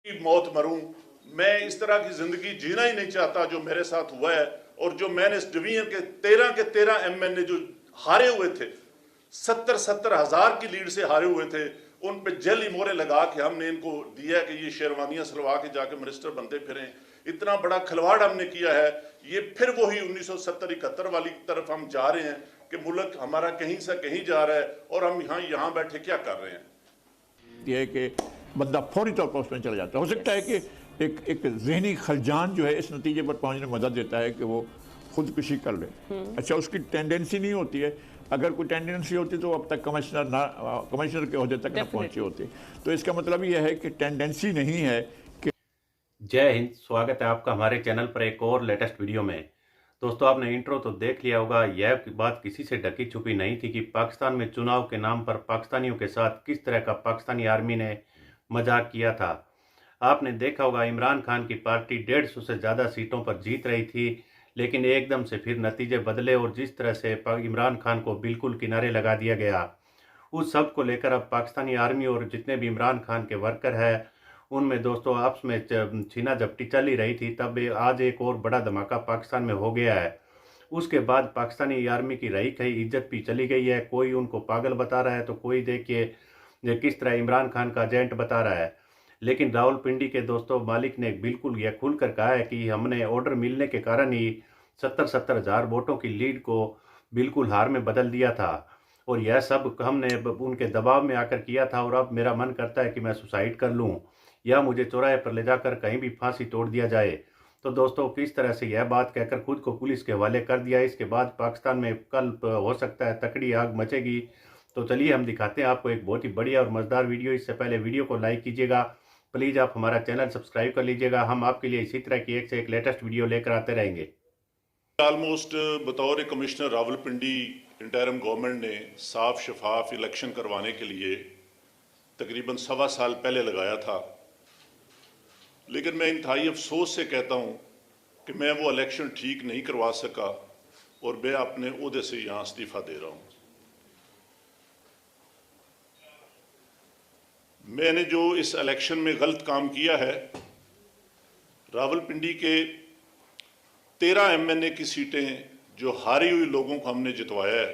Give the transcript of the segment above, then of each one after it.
मौत मरूं, मैं इस तरह की जिंदगी जीना ही नहीं चाहता जो मेरे साथ हुआ है। और जो मैंने इस डिवीजन के 13 एमएनए जो हारे हुए थे, 70 हजार की लीड से हारे हुए थे, उन पे जली मोहरें लगा के हमने इनको दिया कि ये शेरवानियां सलवा के जाके मिनिस्टर बनते फिरें। इतना बड़ा खिलवाड़ हमने किया है। ये फिर वही 1970-71 वाली तरफ हम जा रहे हैं कि मुल्क हमारा कहीं से कहीं जा रहा है और हम यहाँ बैठे क्या कर रहे हैं। यह है कि बंदा फौरी तौर पर उसमें चला जाता है। हो सकता है कि एक जहनी खलजान जो है इस नतीजे पर पहुंचने में मदद देता है कि वो खुदकुशी कर ले। अच्छा, उसकी टेंडेंसी नहीं होती है। अगर कोई टेंडेंसी होती तो अब तक कमिश्नर के ओहदे तक न पहुंची होती। तो इसका मतलब यह है कि टेंडेंसी नहीं है कि। जय हिंद, स्वागत है आपका हमारे चैनल पर एक और लेटेस्ट वीडियो में। दोस्तों, आपने इंट्रो तो देख लिया होगा। यह बात किसी से ढकी छुपी नहीं थी कि पाकिस्तान में चुनाव के नाम पर पाकिस्तानियों के साथ किस तरह का पाकिस्तानी आर्मी ने मजाक किया था। आपने देखा होगा इमरान खान की पार्टी 150 से ज़्यादा सीटों पर जीत रही थी, लेकिन एकदम से फिर नतीजे बदले और जिस तरह से इमरान खान को बिल्कुल किनारे लगा दिया गया, उस सब को लेकर अब पाकिस्तानी आर्मी और जितने भी इमरान खान के वर्कर हैं उनमें दोस्तों आपस में छीना झपटी चल ही रही थी। तब आज एक और बड़ा धमाका पाकिस्तान में हो गया है। उसके बाद पाकिस्तानी आर्मी की रही कही इज्जत भी चली गई है। कोई उनको पागल बता रहा है तो कोई देखिए किस तरह इमरान खान का एजेंट बता रहा है। लेकिन रावलपिंडी के दोस्तों मालिक ने बिल्कुल यह खुलकर कहा है कि हमने ऑर्डर मिलने के कारण ही 70 हज़ार वोटों की लीड को बिल्कुल हार में बदल दिया था और यह सब हमने उनके दबाव में आकर किया था। और अब मेरा मन करता है कि मैं सुसाइड कर लूँ या मुझे चौराहे पर ले जाकर कहीं भी फांसी तोड़ दिया जाए। तो दोस्तों, किस तरह से यह बात कहकर खुद को पुलिस के हवाले कर दिया। इसके बाद पाकिस्तान में कल हो सकता है तकड़ी आग मचेगी। तो चलिए हम दिखाते हैं आपको एक बहुत ही बढ़िया और मज़ेदार वीडियो। इससे पहले वीडियो को लाइक कीजिएगा, प्लीज़ आप हमारा चैनल सब्सक्राइब कर लीजिएगा। हम आपके लिए इसी तरह की एक से एक लेटेस्ट वीडियो लेकर आते रहेंगे। ऑलमोस्ट बतौर कमिश्नर रावलपिंडी इंटरिम गवर्नमेंट ने साफ शफाफ इलेक्शन करवाने के लिए तकरीबन 1.25 साल पहले लगाया था, लेकिन मैं इंतहाई अफसोस से कहता हूं कि मैं वो इलेक्शन ठीक नहीं करवा सका और मैं अपने ओहदे से यहां इस्तीफा दे रहा हूं। मैंने जो इस इलेक्शन में गलत काम किया है, रावलपिंडी के 13 एमएनए की सीटें जो हारी हुई लोगों को हमने जितवाया है,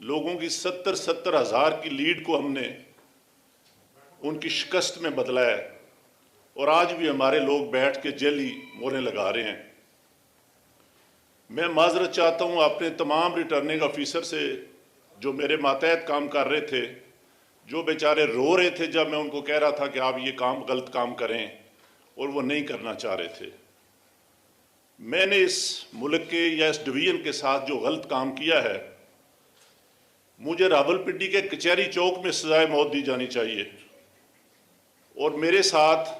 लोगों की 70 हज़ार की लीड को हमने उनकी शिकस्त में बदला है और आज भी हमारे लोग बैठ के जेली मोहरें लगा रहे हैं। मैं माजरत चाहता हूं अपने तमाम रिटर्निंग ऑफिसर से जो मेरे मातहत काम कर रहे थे, जो बेचारे रो रहे थे जब मैं उनको कह रहा था कि आप ये काम गलत काम करें और वो नहीं करना चाह रहे थे। मैंने इस मुल्क के या इस डिवीजन के साथ जो गलत काम किया है, मुझे रावलपिंडी के कचहरी चौक में सजाए मौत दी जानी चाहिए और मेरे साथ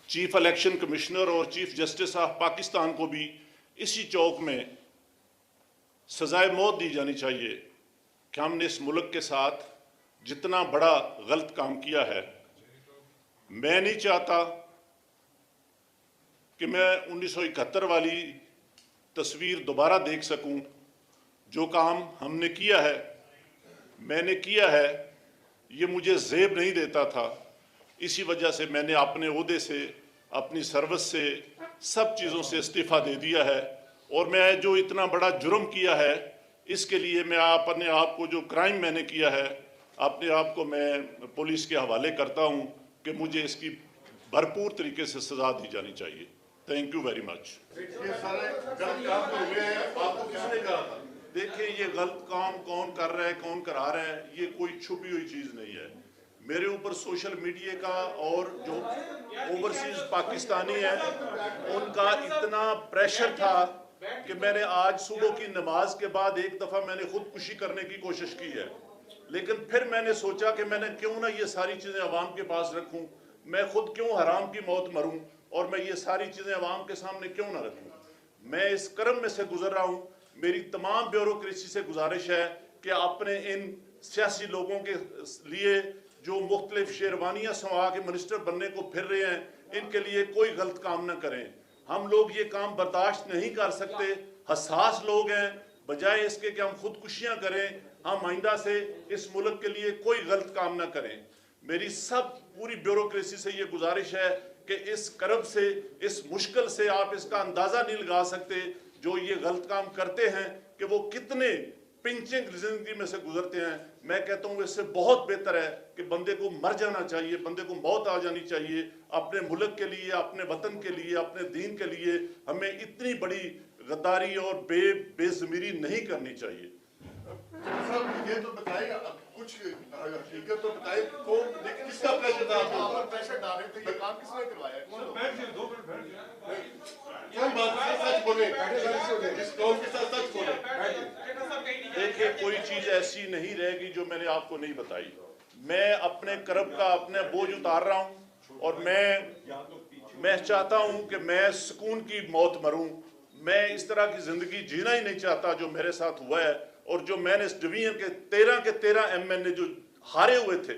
चीफ इलेक्शन कमिश्नर और चीफ जस्टिस ऑफ पाकिस्तान को भी इसी चौक में सजाए मौत दी जानी चाहिए कि हमने इस मुल्क के साथ जितना बड़ा गलत काम किया है। मैं नहीं चाहता कि मैं 1971 वाली तस्वीर दोबारा देख सकूं। जो काम हमने किया है, मैंने किया है, ये मुझे ज़ेब नहीं देता था। इसी वजह से मैंने अपने ओहदे से, अपनी सर्विस से, सब चीज़ों से इस्तीफ़ा दे दिया है। और मैं जो इतना बड़ा जुर्म किया है, इसके लिए मैं अपने आप को, जो क्राइम मैंने किया है, अपने आप को मैं पुलिस के हवाले करता हूं कि मुझे इसकी भरपूर तरीके से सज़ा दी जानी चाहिए। Thank you very much. आपको किसने कहा था? देखिए, ये गलत काम कौन कर रहा है, कौन करा रहा है, ये कोई छुपी हुई चीज़ नहीं है। मेरे ऊपर सोशल मीडिया का और जो ओवरसीज पाकिस्तानी है उनका इतना प्रेशर था कि मैंने आज सुबह की नमाज के बाद एक दफ़ा मैंने खुदकुशी करने की कोशिश की है, लेकिन फिर मैंने सोचा कि मैंने क्यों ना ये सारी चीज़ें अवाम के पास रखूं, मैं खुद क्यों हराम की मौत मरूं और मैं ये सारी चीज़ें अवाम के सामने क्यों ना रखूं। मैं इस क्रम में से गुजर रहा हूं। मेरी तमाम ब्यूरोक्रेसी से गुजारिश है कि अपने इन सियासी लोगों के लिए जो मुख्तलिफ शेरवानियाँ संवा के मिनिस्टर बनने को फिर रहे हैं, इनके लिए कोई गलत काम ना करें। हम लोग ये काम बर्दाश्त नहीं कर सकते। हसास लोग हैं, बजाय इसके कि हम खुदकुशियाँ करें, हम आइंदा से इस मुल्क के लिए कोई गलत काम ना करें। मेरी सब पूरी ब्यूरोक्रेसी से ये गुजारिश है कि इस करब से, इस मुश्किल से आप इसका अंदाजा नहीं लगा सकते जो ये गलत काम करते हैं कि वो कितने पिंचिंग जिंदगी में से गुजरते हैं। मैं कहता हूँ इससे बहुत बेहतर है कि बंदे को मर जाना चाहिए, बंदे को मौत आ जानी चाहिए। अपने मुल्क के लिए, अपने वतन के लिए, अपने दीन के लिए हमें इतनी बड़ी गद्दारी और बेज़मीरी नहीं करनी चाहिए। साहब ये तो बताइए, अब कुछ हकीकत तो बताइए, कौन किसका प्रेशर था? आप पर प्रेशर डाल रहे थे, ये काम किसने करवाया? कौन बात है? सच बोले, इस कौम के साथ सच बोले। देखिए, कोई चीज ऐसी नहीं रहेगी जो मैंने आपको नहीं बताई। मैं अपने करब का अपने बोझ उतार रहा हूं और मैं चाहता हूं कि मैं सुकून की मौत मरूं। मैं इस तरह की जिंदगी जीना ही नहीं चाहता जो मेरे साथ हुआ है। और जो मैंने इस डिवीजन के 13 MNA जो हारे हुए थे,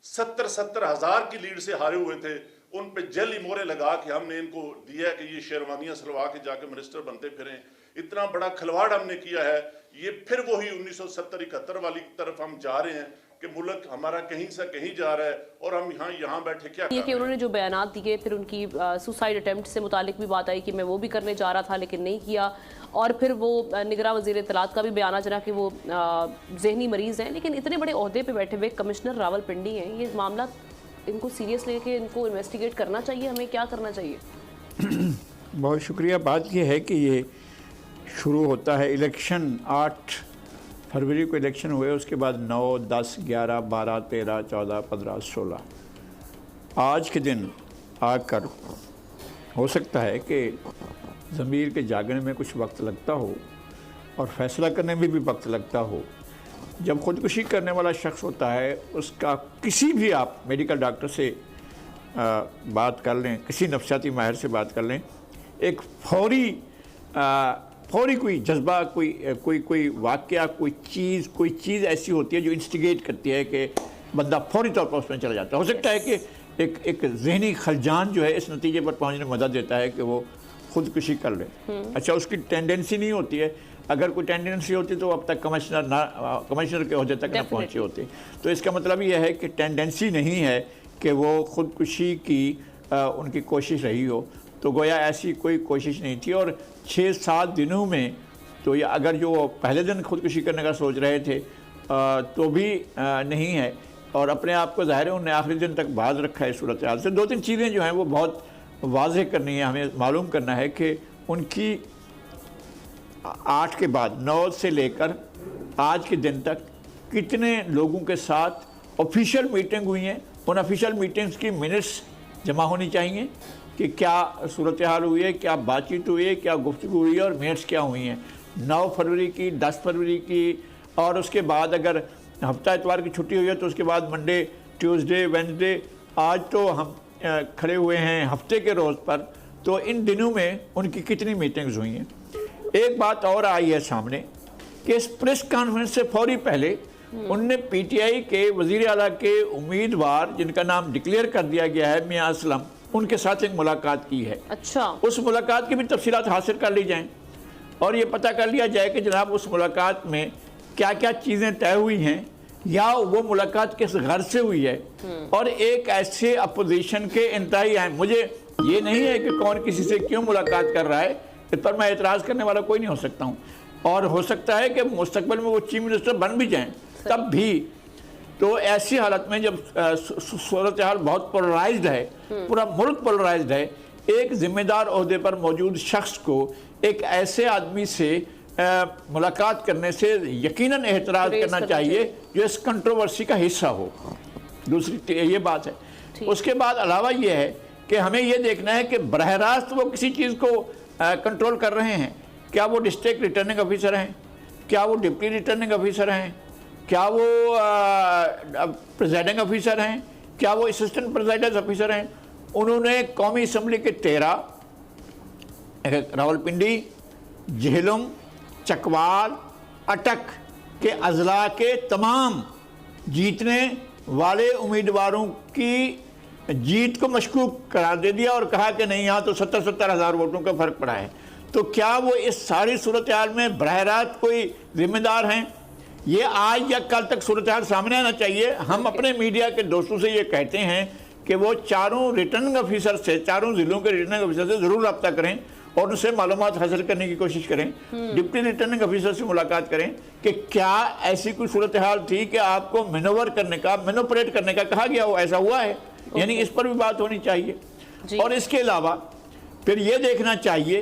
70 हज़ार की लीड से हारे हुए थे, उन पे जेल मोहरे लगा के हमने इनको दिया है कि ये शेरवानियां सलवा के जाके मिनिस्टर बनते फिरें। इतना बड़ा खिलवाड़ हमने किया है। ये फिर वही 1970-71 वाली तरफ हम जा रहे हैं कि मुल्क हमारा कहीं से कहीं जा रहा है और हम यहाँ बैठे क्या ये कि उन्होंने जो बयानात दिए, फिर उनकी सुसाइड अटेम्प्ट से मुतालिक भी बात आई कि मैं वो भी करने जा रहा था लेकिन नहीं किया। और फिर वो निगरान वज़ीर इत्तलात का भी बयान चला कि वो जहनी मरीज़ हैं। लेकिन इतने बड़े ओहदे पे बैठे हुए कमिश्नर रावलपिंडी हैं, ये मामला इनको सीरियस लेके इनको इन्वेस्टिगेट करना चाहिए। हमें क्या करना चाहिए? बहुत शुक्रिया। बात यह है कि ये शुरू होता है इलेक्शन, 8 फरवरी को इलेक्शन हुए, उसके बाद 9, 10, 11, 12, 13, 14, 15, 16 आज के दिन आकर हो सकता है कि ज़मीर के जागने में कुछ वक्त लगता हो और फैसला करने में भी वक्त लगता हो। जब ख़ुदकुशी करने वाला शख्स होता है, उसका किसी भी आप मेडिकल डॉक्टर से बात कर लें, किसी नफ्सियाती माहिर से बात कर लें, एक फौरी कोई जज्बा, कोई वाक़या, कोई चीज़ ऐसी होती है जो इंस्टिगेट करती है कि बंदा फौरी तौर पर उसमें चला जाता है। हो सकता है कि एक जहनी खलजान जो है इस नतीजे पर पहुँचने में मदद देता है कि वो ख़ुदकुशी कर ले। अच्छा, उसकी टेंडेंसी नहीं होती है। अगर कोई टेंडेंसी होती तो अब तक कमिश्नर के ओहदे तक न पहुँचे होते। तो इसका मतलब यह है कि टेंडेंसी नहीं है कि वो ख़ुदकुशी की उनकी कोशिश रही हो। तो गोया ऐसी कोई कोशिश नहीं थी। और 6-7 दिनों में तो ये अगर जो पहले दिन खुदकुशी करने का सोच रहे थे तो भी नहीं है। और अपने आप को ज़ाहिर है उन्हें आखिरी दिन तक बाज रखा है सूरत हाल से। 2-3 चीज़ें जो हैं वो बहुत वाज़ेह करनी है, हमें मालूम करना है कि उनकी 8 के बाद 9 से लेकर आज के दिन तक कितने लोगों के साथ ऑफिशियल मीटिंग हुई हैं। उन ऑफिशियल मीटिंग्स की मिनट्स जमा होनी चाहिए कि क्या सूरत हाल हुई है, क्या बातचीत हुई है, क्या गुफ्तगू हुई है और मिनट्स क्या हुई हैं 9 फरवरी की, 10 फरवरी की। और उसके बाद अगर हफ्ता इतवार की छुट्टी हुई है तो उसके बाद मंडे, ट्यूसडे, वेडनेसडे। आज तो हम खड़े हुए हैं हफ्ते के रोज़ पर, तो इन दिनों में उनकी कितनी मीटिंग्स हुई हैं। एक बात और आई है सामने कि इस प्रेस कॉन्फ्रेंस से फौरी पहले उनने पीटीआई के वज़ीर आला के उम्मीदवार जिनका नाम डिक्लेयर कर दिया गया है मियां असलम, उनके साथ एक मुलाकात की है। अच्छा, उस मुलाकात की भी तफसीलात हासिल कर ली जाएं और ये पता कर लिया जाए कि जनाब उस मुलाकात में क्या क्या चीज़ें तय हुई हैं या वो मुलाकात किस घर से हुई है। और एक ऐसे अपोजिशन के इंतहाई हैं, मुझे ये नहीं है कि कौन किसी से क्यों मुलाकात कर रहा है, इस पर मैं एतराज़ करने वाला कोई नहीं हो सकता हूँ। और हो सकता है कि मुस्तकबिल में वो चीफ मिनिस्टर बन भी जाएँ, तब भी। तो ऐसी हालत में जब सूरत हाल बहुत पोलराइज्ड है, पूरा मुल्क पोलराइज्ड है, एक जिम्मेदार ओहदे पर मौजूद शख्स को एक ऐसे आदमी से मुलाकात करने से यकीनन एहतराज करना चाहिए जो इस कंट्रोवर्सी का हिस्सा हो। दूसरी ये बात है। उसके बाद अलावा ये है कि हमें ये देखना है कि बरह रास्त वो किसी चीज़ को कंट्रोल कर रहे हैं। क्या वो डिस्ट्रिक्ट रिटर्निंग ऑफिसर हैं, क्या वो डिप्टी रिटर्निंग ऑफिसर हैं, क्या वो प्रेसिडेंट ऑफिसर हैं, क्या वो असिस्टेंट प्रेसिडेंट ऑफिसर हैं। उन्होंने कौमी असम्बली के 13 रावलपिंडी, झेलम, चकवाल, अटक के अजला के तमाम जीतने वाले उम्मीदवारों की जीत को मशकूक करार दे दिया और कहा कि नहीं, यहाँ तो 70-70 हज़ार वोटों का फ़र्क पड़ा है। तो क्या वो इस सारी सूरत हाल में बरह रास्त कोई जिम्मेदार हैं? ये आज या कल तक सूरत हाल सामने आना चाहिए। हम अपने मीडिया के दोस्तों से ये कहते हैं कि वो चारों रिटर्निंग ऑफिसर से, चारों जिलों के रिटर्निंग ऑफिसर से ज़रूर रब्ता करें और उनसे मालूमात हासिल करने की कोशिश करें। डिप्टी रिटर्निंग ऑफिसर से मुलाकात करें कि क्या ऐसी कोई सूरत हाल थी कि आपको मैनोवर करने का, मैनोपरेट करने का कहा गया हो, ऐसा हुआ है, यानी इस पर भी बात होनी चाहिए। और इसके अलावा फिर ये देखना चाहिए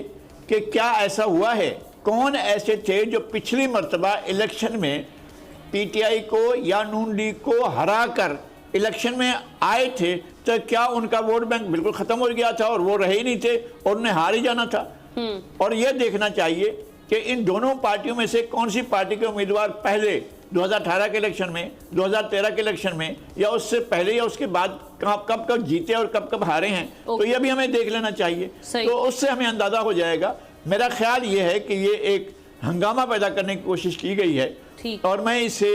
कि क्या ऐसा हुआ है, कौन ऐसे थे जो पिछली मरतबा इलेक्शन में पीटीआई को या नून लीग को हरा कर इलेक्शन में आए थे, तो क्या उनका वोट बैंक बिल्कुल खत्म हो गया था और वो रहे ही नहीं थे और उन्हें हार ही जाना था। और यह देखना चाहिए कि इन दोनों पार्टियों में से कौन सी पार्टी के उम्मीदवार पहले 2018 के इलेक्शन में, 2013 के इलेक्शन में या उससे पहले या उसके बाद कब कब जीते और कब कब हारे हैं, तो यह भी हमें देख लेना चाहिए। तो उससे हमें अंदाजा हो जाएगा। मेरा ख्याल ये है कि ये एक हंगामा पैदा करने की कोशिश की गई है और मैं इसे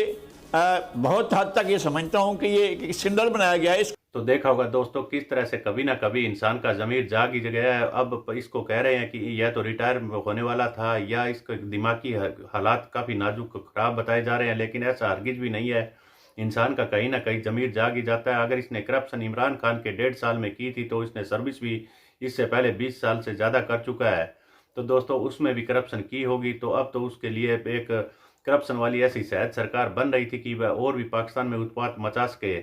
बहुत हद तक ये समझता हूँ कि ये एक स्कैंडल बनाया गया है। तो देखा होगा दोस्तों किस तरह से कभी ना कभी इंसान का ज़मीर जाग ही गया है। अब इसको कह रहे हैं कि यह तो रिटायर होने वाला था या इसके दिमागी हालात काफ़ी नाजुक खराब बताए जा रहे हैं, लेकिन ऐसा हरगिज भी नहीं है। इंसान का कहीं ना कहीं ज़मीर जाग ही जाता है। अगर इसने करप्शन इमरान खान के 1.5 साल में की थी तो इसने सर्विस भी इससे पहले 20 साल से ज़्यादा कर चुका है। तो दोस्तों उसमें भी करप्शन की होगी, तो अब तो उसके लिए एक करप्शन वाली ऐसी शायद सरकार बन रही थी कि वह और भी पाकिस्तान में उत्पात मचा सके।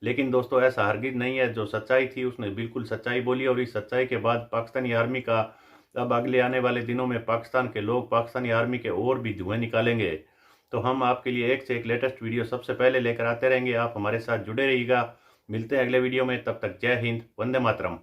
लेकिन दोस्तों ऐसा हरगिज नहीं है। जो सच्चाई थी उसने बिल्कुल सच्चाई बोली और इस सच्चाई के बाद पाकिस्तानी आर्मी का अब अगले आने वाले दिनों में पाकिस्तान के लोग पाकिस्तानी आर्मी के और भी धुएं निकालेंगे। तो हम आपके लिए एक से एक लेटेस्ट वीडियो सबसे पहले लेकर आते रहेंगे। आप हमारे साथ जुड़े रहिएगा। मिलते हैं अगले वीडियो में, तब तक जय हिंद, वंदे मातरम।